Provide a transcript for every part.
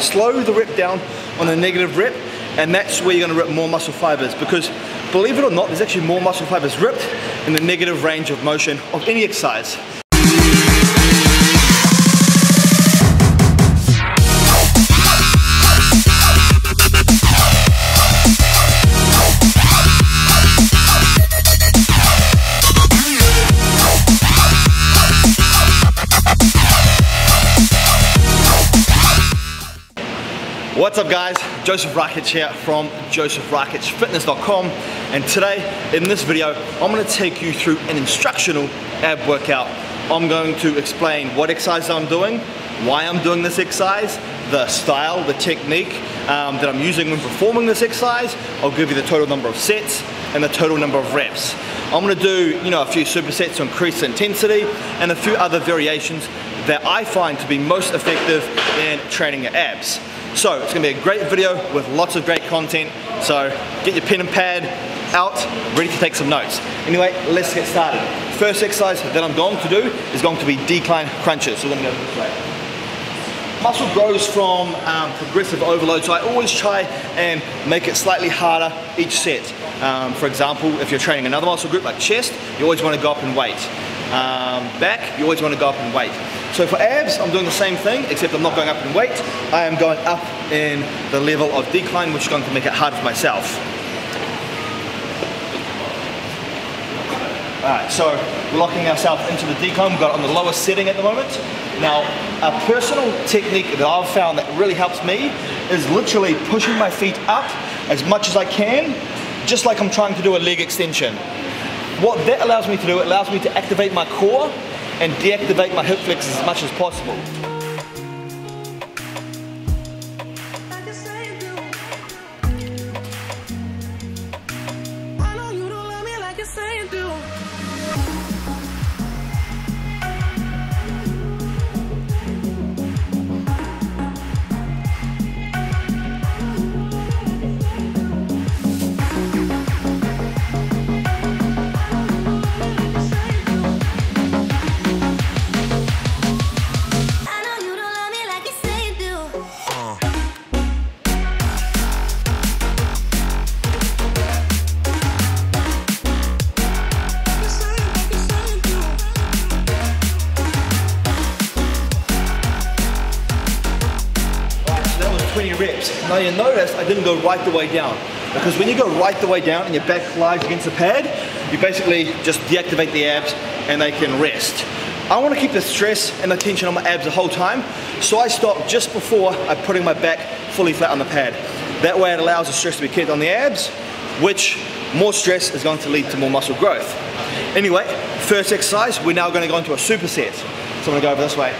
slow the rep down on the negative rep, and that's where you're going to rip more muscle fibers, because believe it or not, there's actually more muscle fibers ripped in the negative range of motion of any exercise. What's up guys, Joseph Rakic here from josephrakicfitness.com, and today in this video I'm going to take you through an instructional ab workout. I'm going to explain what exercise I'm doing, why I'm doing this exercise, the style, the technique that I'm using when performing this exercise. I'll give you the total number of sets and the total number of reps. I'm going to do a few supersets to increase the intensity and a few other variations that I find to be most effective in training your abs. So it's going to be a great video with lots of great content, so get your pen and pad out, ready to take some notes. Anyway, let's get started. First exercise that I'm going to do is going to be decline crunches. So we're going to go this way. Muscle grows from progressive overload, so I always try and make it slightly harder each set. For example, if you're training another muscle group like chest, you always want to go up in weight. Back, you always want to go up in weight. So for abs, I'm doing the same thing, except I'm not going up in weight. I am going up in the level of decline, which is going to make it harder for myself. Alright, so we're locking ourselves into the decline. We've got it on the lowest setting at the moment. Now, a personal technique that I've found that really helps me is literally pushing my feet up as much as I can, just like I'm trying to do a leg extension. What that allows me to do, it allows me to activate my core and deactivate my hip flexors as much as possible. Reps. Now you notice I didn't go right the way down, because when you go right the way down and your back lies against the pad, you basically just deactivate the abs and they can rest. I want to keep the stress and the tension on my abs the whole time, so I stop just before I'm putting my back fully flat on the pad. That way it allows the stress to be kept on the abs, which more stress is going to lead to more muscle growth. Anyway, first exercise, we're now going to go into a superset. So I'm going to go over this way.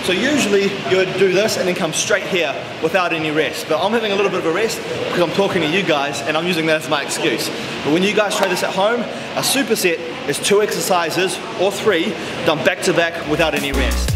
So usually you would do this and then come straight here without any rest. But I'm having a little bit of a rest because I'm talking to you guys and I'm using that as my excuse. But when you guys try this at home, a superset is 2 exercises or 3 done back to back without any rest.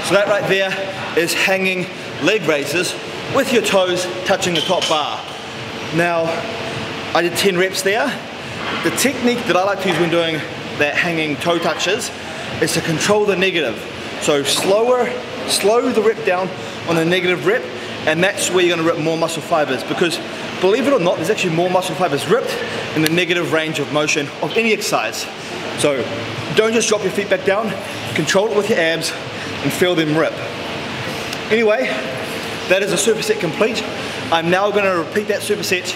So that right there is hanging leg raises with your toes touching the top bar. Now, I did 10 reps there. The technique that I like to use when doing that hanging toe touches is to control the negative. So slow the rep down on the negative rep, and that's where you're going to rip more muscle fibers, because believe it or not, there's actually more muscle fibers ripped in the negative range of motion of any exercise. So don't just drop your feet back down, control it with your abs and feel them rip. Anyway, that is a superset complete. I'm now going to repeat that superset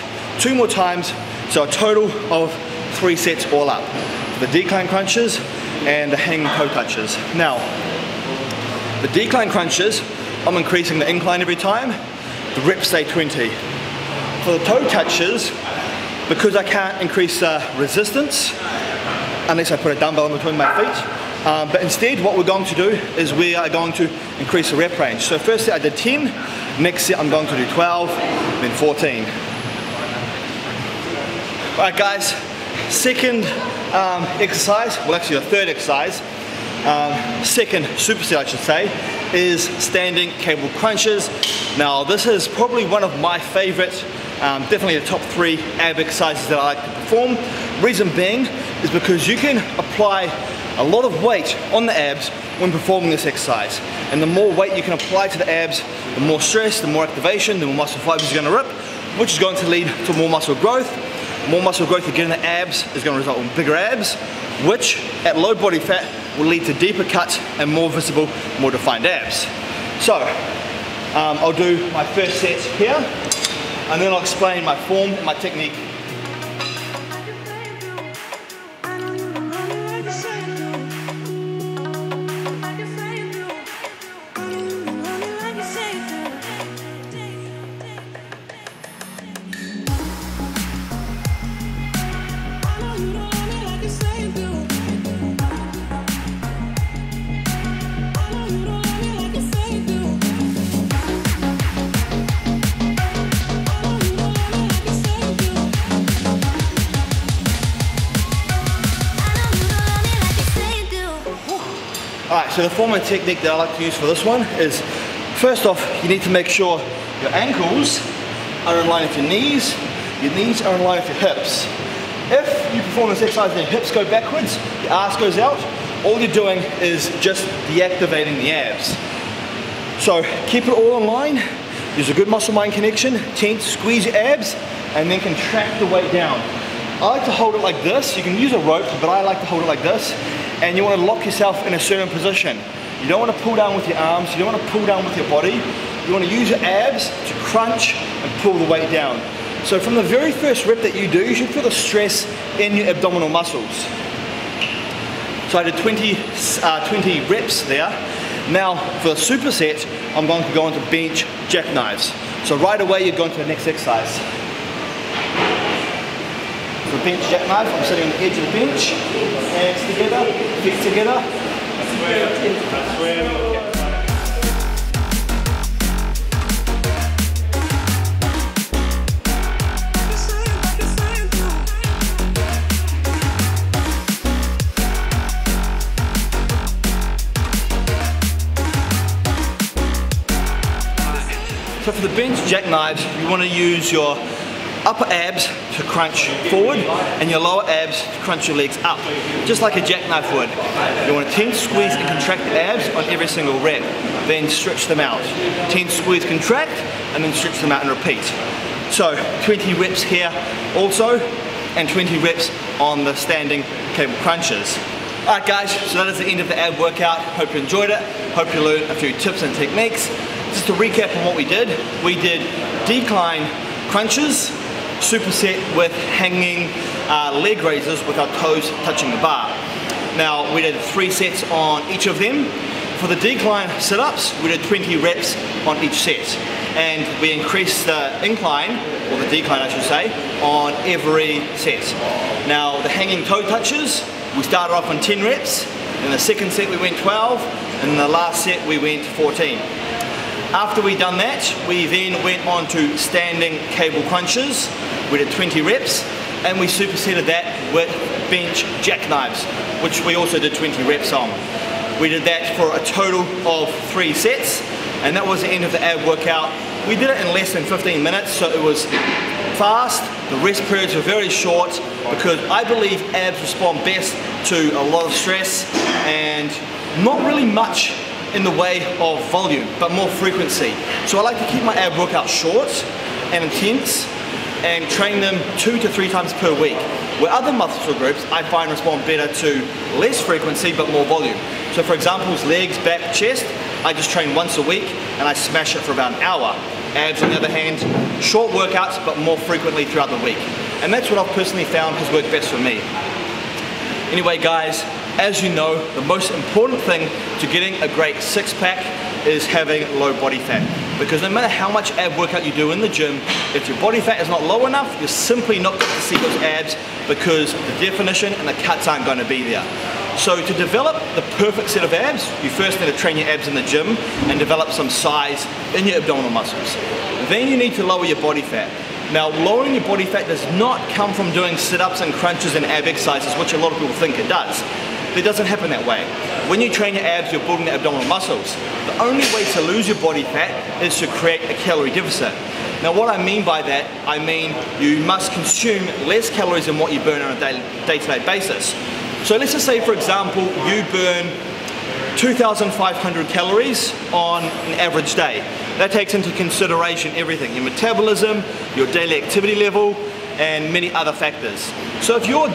2 more times, so a total of 3 sets all up. The decline crunches and the hanging toe touches. Now, the decline crunches, I'm increasing the incline every time. The reps stay 20. For the toe touches, because I can't increase resistance unless I put a dumbbell in between my feet. But instead what we're going to do is we are going to increase the rep range. So first set I did 10, next set I'm going to do 12, then 14. Alright guys, second exercise, well actually the third exercise, second superset I should say, is standing cable crunches. Now this is probably one of my favorite, definitely the top 3 ab exercises that I like to perform. Reason being is because you can apply a lot of weight on the abs when performing this exercise. And the more weight you can apply to the abs, the more stress, the more activation, the more muscle fibers you're going to rip, which is going to lead to more muscle growth. More muscle growth you get in the abs is going to result in bigger abs, which at low body fat will lead to deeper cuts and more visible, more defined abs. So I'll do my first set here, and then I'll explain my form and my technique. Alright, so the form and technique that I like to use for this one is, first off, you need to make sure your ankles are in line with your knees are in line with your hips. If you perform this exercise and your hips go backwards, your ass goes out, all you're doing is just deactivating the abs. So keep it all in line, use a good muscle-mind connection, tense, squeeze your abs, and then contract the weight down. I like to hold it like this. You can use a rope, but I like to hold it like this. And you want to lock yourself in a certain position. You don't want to pull down with your arms, you don't want to pull down with your body. You want to use your abs to crunch and pull the weight down. So from the very first rep that you do, you should feel the stress in your abdominal muscles. So I did 20 reps there. Now for the superset, I'm going to go into bench jackknives. So right away you're going to the next exercise. For bench jackknife, I'm sitting on the edge of the bench, hands together, feet together. So for the bench jackknives, you want to use your upper abs to crunch forward and your lower abs to crunch your legs up, just like a jackknife would. You want to tense, squeeze and contract the abs on every single rep, then stretch them out. Tense, squeeze, contract, and then stretch them out and repeat. So 20 reps here also, and 20 reps on the standing cable crunches. Alright guys, so that is the end of the ab workout. Hope you enjoyed it, hope you learned a few tips and techniques. Just to recap on what we did decline crunches, superset with hanging leg raises with our toes touching the bar. Now we did 3 sets on each of them. For the decline sit-ups, we did 20 reps on each set. And we increased the incline, or the decline I should say, on every set. Now the hanging toe touches, we started off on 10 reps. In the second set we went 12, and in the last set we went 14. After we done that, we then went on to standing cable crunches. We did 20 reps, and we supersetted that with bench jackknives, which we also did 20 reps on. We did that for a total of 3 sets, and that was the end of the ab workout. We did it in less than 15 minutes, so it was fast. The rest periods were very short, because I believe abs respond best to a lot of stress and not really much in the way of volume, but more frequency. So I like to keep my ab workout short and intense and train them 2 to 3 times per week. Where other muscle groups I find respond better to less frequency but more volume. So for example, legs, back, chest, I just train once a week and I smash it for about an hour. Abs on the other hand, short workouts but more frequently throughout the week. And that's what I've personally found has worked best for me. Anyway guys, as you know, the most important thing to getting a great six-pack is having low body fat. because no matter how much ab workout you do in the gym, if your body fat is not low enough, you're simply not going to see those abs because the definition and the cuts aren't going to be there. So to develop the perfect set of abs, you first need to train your abs in the gym and develop some size in your abdominal muscles. Then you need to lower your body fat. Now, lowering your body fat does not come from doing sit-ups and crunches and ab exercises, which a lot of people think it does. It doesn't happen that way. When you train your abs, you're building the abdominal muscles. The only way to lose your body fat is to create a calorie deficit. Now, what I mean by that, I mean you must consume less calories than what you burn on a day-to-day basis. So let's just say, for example, you burn 2,500 calories on an average day. That takes into consideration everything, your metabolism, your daily activity level, and many other factors. So if your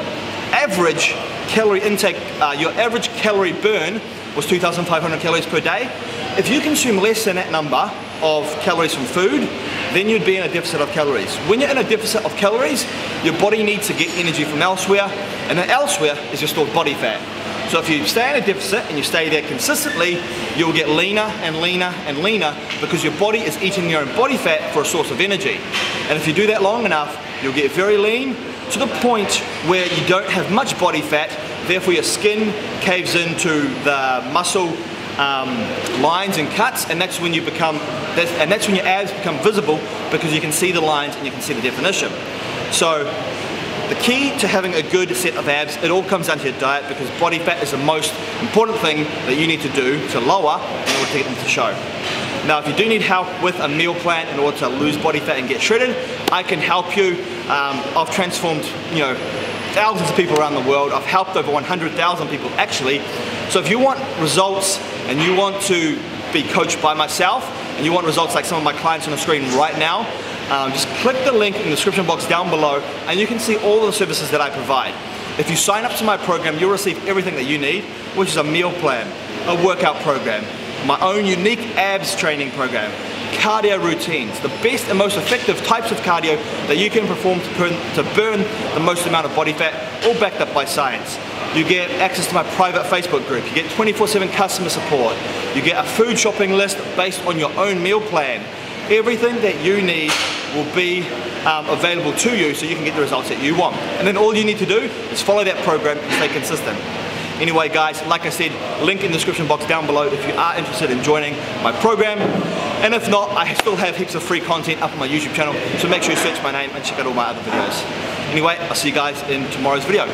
average calorie intake, your average calorie burn was 2,500 calories per day, if you consume less than that number of calories from food, then you'd be in a deficit of calories. When you're in a deficit of calories, your body needs to get energy from elsewhere, and then elsewhere is your stored body fat. So if you stay in a deficit and you stay there consistently, you'll get leaner and leaner and leaner because your body is eating your own body fat for a source of energy. And if you do that long enough, you'll get very lean to the point where you don't have much body fat, therefore your skin caves into the muscle lines and cuts, and that's when you become, and that's when your abs become visible because you can see the lines and you can see the definition. So the key to having a good set of abs, it all comes down to your diet, because body fat is the most important thing that you need to do to lower in order to get them to show. Now, if you do need help with a meal plan in order to lose body fat and get shredded, I can help you. I've transformed, thousands of people around the world. I've helped over 100,000 people actually. So if you want results and you want to be coached by myself and you want results like some of my clients on the screen right now, just click the link in the description box down below and you can see all the services that I provide. If you sign up to my program, you'll receive everything that you need, which is a meal plan, a workout program, my own unique abs training program, cardio routines, the best and most effective types of cardio that you can perform to burn the most amount of body fat, all backed up by science. You get access to my private Facebook group, you get 24/7 customer support, you get a food shopping list based on your own meal plan. Everything that you need will be available to you so you can get the results that you want. And then all you need to do is follow that program and stay consistent. Anyway guys, like I said, link in the description box down below if you are interested in joining my program. And if not, I still have heaps of free content up on my YouTube channel, so make sure you search my name and check out all my other videos. Anyway, I'll see you guys in tomorrow's video.